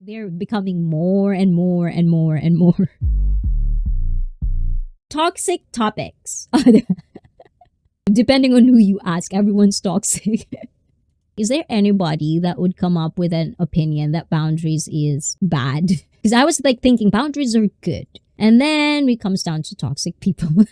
They're becoming more and more and more and more toxic topics. Depending on who you ask, everyone's toxic. Is there anybody that would come up with an opinion that boundaries is bad? Because I was like thinking boundaries are good. And then it comes down to toxic people.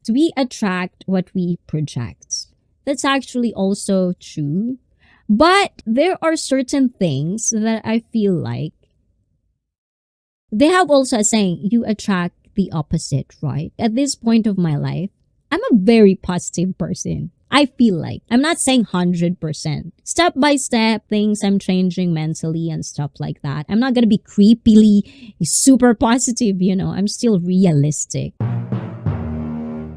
We attract what we project. That's actually also true. But there are certain things that I feel like they have also a saying, you attract the opposite, right? At this point of my life, I'm a very positive person. I feel like I'm not saying 100%. Step by step, things I'm changing mentally and stuff like that. I'm not going to be creepily super positive, I'm still realistic.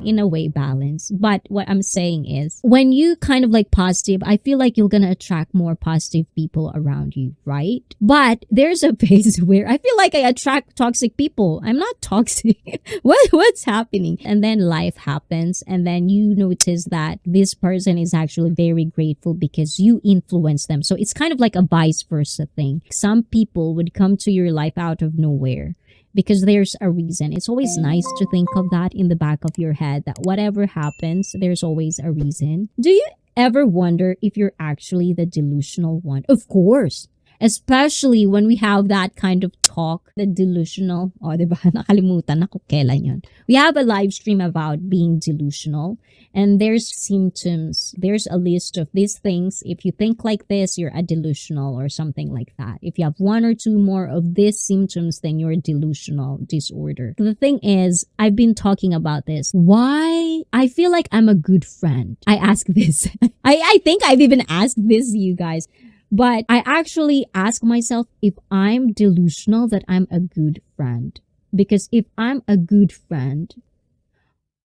In a way balanced. But what I'm saying is when you kind of like positive, I feel like you're gonna attract more positive people around you, right? But there's a phase where I feel like I attract toxic people. I'm not toxic. What's happening? And then life happens and then you notice that this person is actually very grateful because you influence them. So it's kind of like a vice versa thing. Some people would come to your life out of nowhere because there's a reason. It's always nice to think of that in the back of your head, that whatever happens, there's always a reason. Do you ever wonder if you're actually the delusional one? Of course. Especially when we have that kind of talk, the delusional, diba? Nakalimutan na kung kailan yun. We have a live stream about being delusional and there's symptoms. There's a list of these things. If you think like this, you're a delusional or something like that. If you have one or two more of these symptoms, then you're a delusional disorder. The thing is, I've been talking about this. Why? I feel like I'm a good friend. I ask this. I think I've even asked this, you guys. But I actually ask myself if I'm delusional that I'm a good friend. Because if I'm a good friend,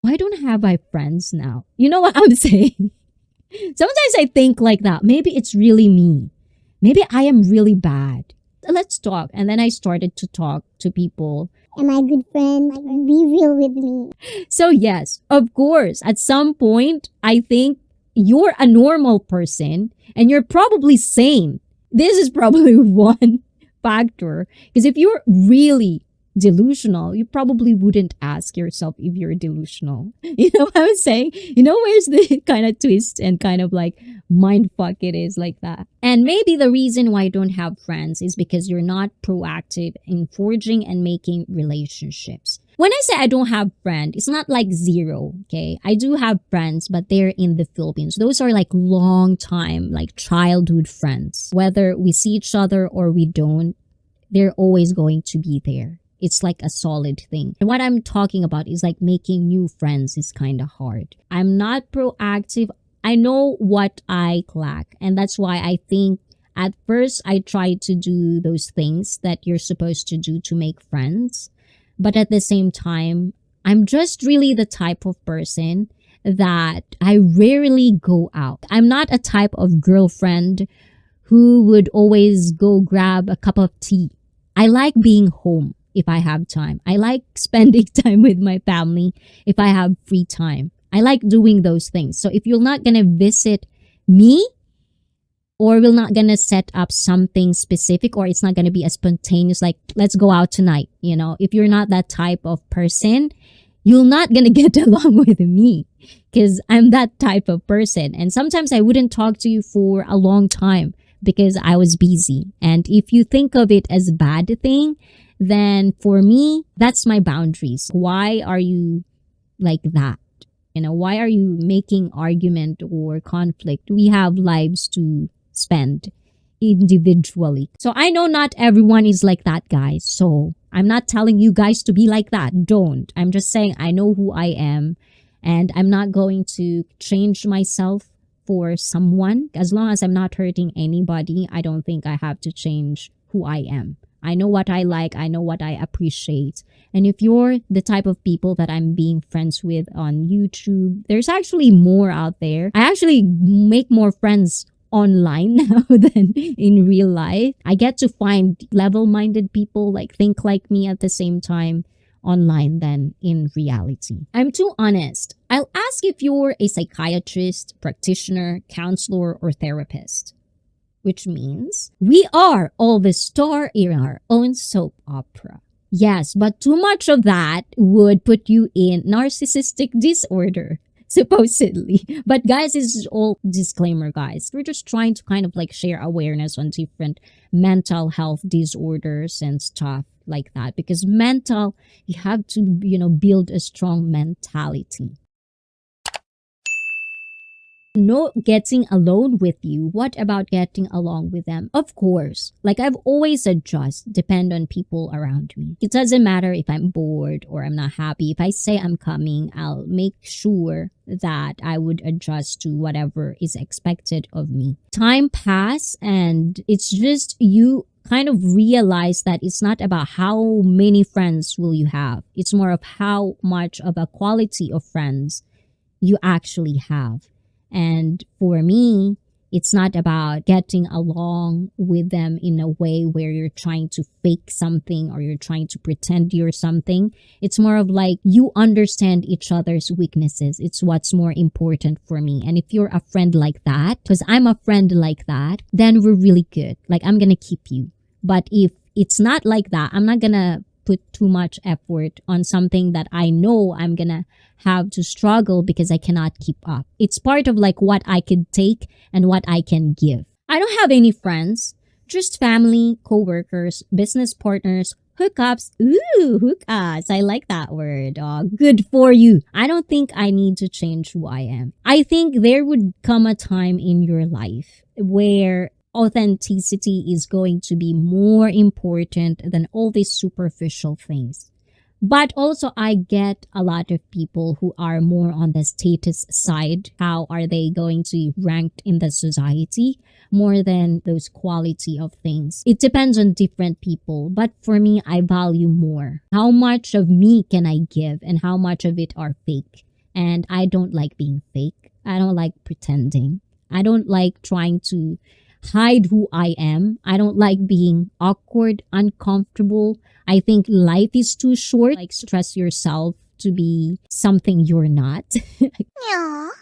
why don't I have my friends now? You know what I'm saying? Sometimes I think like that. Maybe it's really me. Maybe I am really bad. Let's talk. And then I started to talk to people. Am I a good friend? Be real with me. So yes, of course, at some point, I think you're a normal person and you're probably sane. This is probably one factor. Because if you're really delusional, you probably wouldn't ask yourself if you're delusional. You know what I'm saying? Where's the kind of twist and kind of like mind fuck it is like that. And maybe the reason why you don't have friends is because you're not proactive in forging and making relationships. When I say I don't have friends, it's not like zero, okay? I do have friends, but they're in the Philippines. Those are like long time, like childhood friends. Whether we see each other or we don't, they're always going to be there. It's like a solid thing. And what I'm talking about is like making new friends is kind of hard. I'm not proactive. I know what I lack. And that's why I think at first I tried to do those things that you're supposed to do to make friends. But at the same time, I'm just really the type of person that I rarely go out. I'm not a type of girlfriend who would always go grab a cup of tea. I like being home if I have time. I like spending time with my family if I have free time. I like doing those things. So if you're not going to visit me, or we're not going to set up something specific, or it's not going to be a spontaneous, like, let's go out tonight. If you're not that type of person, you're not going to get along with me because I'm that type of person. And sometimes I wouldn't talk to you for a long time because I was busy. And if you think of it as a bad thing, then for me, that's my boundaries. Why are you like that? Why are you making argument or conflict? We have lives to spend individually. So I know not everyone is like that, guys. So I'm not telling you guys to be like that. Don't. I'm just saying I know who I am and I'm not going to change myself for someone. As long as I'm not hurting anybody, I don't think I have to change who I am. I know what I like. I know what I appreciate. And if you're the type of people that I'm being friends with on YouTube, there's actually more out there. I actually make more friends online now than in real life. I get to find level-minded people like think like me at the same time online than in reality. I'm too honest. I'll ask if you're a psychiatrist, practitioner, counselor, or therapist. which means we are all the star in our own soap opera. Yes, but too much of that would put you in narcissistic disorder, supposedly. But guys, this is all disclaimer, guys. We're just trying to kind of like share awareness on different mental health disorders and stuff like that. Because mental, you have to, build a strong mentality. No getting alone with you. What about getting along with them? Of course. Like I've always adjust, depend on people around me. It doesn't matter if I'm bored or I'm not happy. If I say I'm coming, I'll make sure that I would adjust to whatever is expected of me. Time pass and it's just you kind of realize that it's not about how many friends will you have. It's more of how much of a quality of friends you actually have. And for me, it's not about getting along with them in a way where you're trying to fake something or you're trying to pretend you're something. It's more of like you understand each other's weaknesses. It's what's more important for me. And if you're a friend like that, because I'm a friend like that, then we're really good. Like I'm going to keep you. But if it's not like that, I'm not going to put too much effort on something that I know I'm going to have to struggle because I cannot keep up. It's part of like what I could take and what I can give. I don't have any friends, just family, co-workers, business partners, hookups. Ooh, hookups. I like that word. Oh, good for you. I don't think I need to change who I am. I think there would come a time in your life where authenticity is going to be more important than all these superficial things. But also I get a lot of people who are more on the status side. How are they going to be ranked in the society more than those quality of things? It depends on different people. But for me, I value more. How much of me can I give and how much of it are fake? And I don't like being fake. I don't like pretending. I don't like trying to hide who I am. I don't like being awkward, uncomfortable. I think life is too short. Like stress yourself to be something you're not.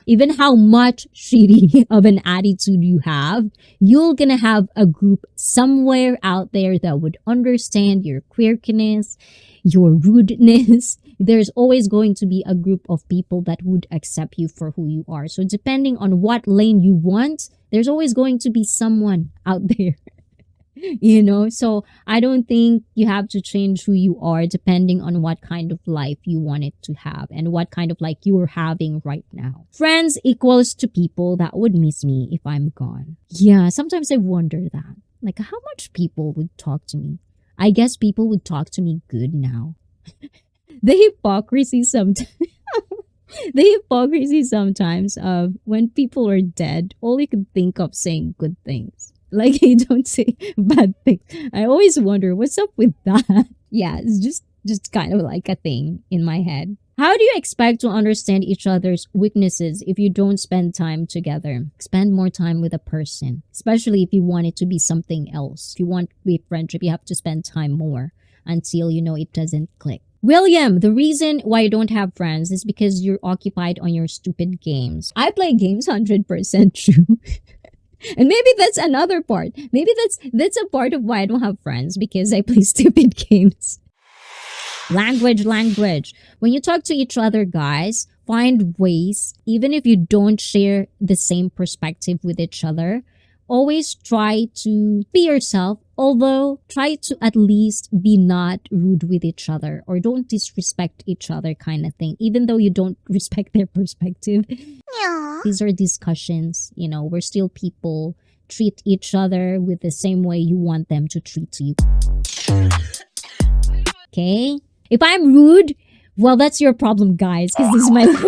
Even how much shitty of an attitude you have, you're gonna have a group somewhere out there that would understand your quirkiness, your rudeness. There's always going to be a group of people that would accept you for who you are. So depending on what lane you want, there's always going to be someone out there. So I don't think you have to change who you are depending on what kind of life you want it to have and what kind of like you're having right now. Friends equals to people that would miss me if I'm gone. Yeah, sometimes I wonder that. Like how much people would talk to me. I guess people would talk to me good now. The hypocrisy sometimes. The hypocrisy sometimes of when people are dead, all you can think of saying good things. Like they don't say bad things. I always wonder what's up with that. Yeah, it's just kind of like a thing in my head. How do you expect to understand each other's weaknesses if you don't spend time together? Spend more time with a person, especially if you want it to be something else. If you want to be friendship, you have to spend time more until it doesn't click. William, the reason why you don't have friends is because you're occupied on your stupid games. I play games 100% true. And maybe that's another part. Maybe that's a part of why I don't have friends, because I play stupid games. Language. When you talk to each other, guys, find ways, even if you don't share the same perspective with each other, always try to be yourself, although try to at least be not rude with each other or don't disrespect each other kind of thing, even though you don't respect their perspective. Yeah. These are discussions, we're still people. Treat each other with the same way you want them to treat you. Okay? If I'm rude, well, that's your problem, guys, because this is my life.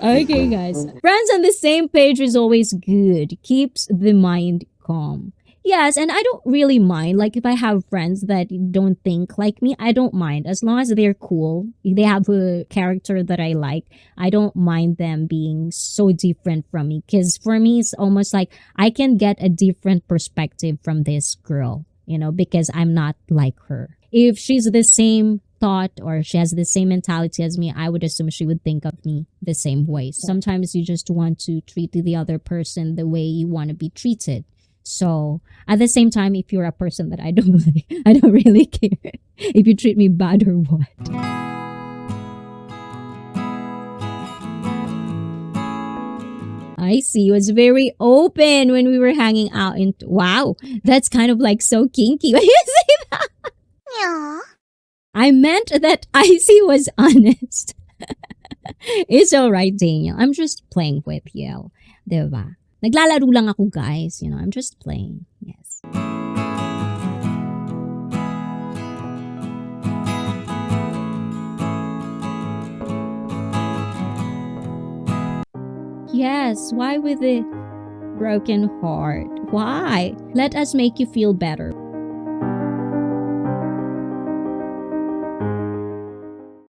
Okay, guys. Friends on the same page is always good. Keeps the mind calm. Yes, and I don't really mind. Like, if I have friends that don't think like me, I don't mind. As long as they're cool, they have a character that I like, I don't mind them being so different from me. Because for me, it's almost like I can get a different perspective from this girl, because I'm not like her. If she's the same thought or she has the same mentality as me, I would assume she would think of me the same way. Sometimes you just want to treat the other person the way you want to be treated. So at the same time, if you're a person that I don't like, I don't really care if you treat me bad or what. ICEE was very open when we were hanging out. And wow, that's kind of like so kinky. When you say that, Yeah. I meant that ICEE was honest. It's alright, Daniel. I'm just playing with you. Diba? Naglalaro lang ako, guys. You know, I'm just playing. Yes. Yes, why with the broken heart? Why? Let us make you feel better.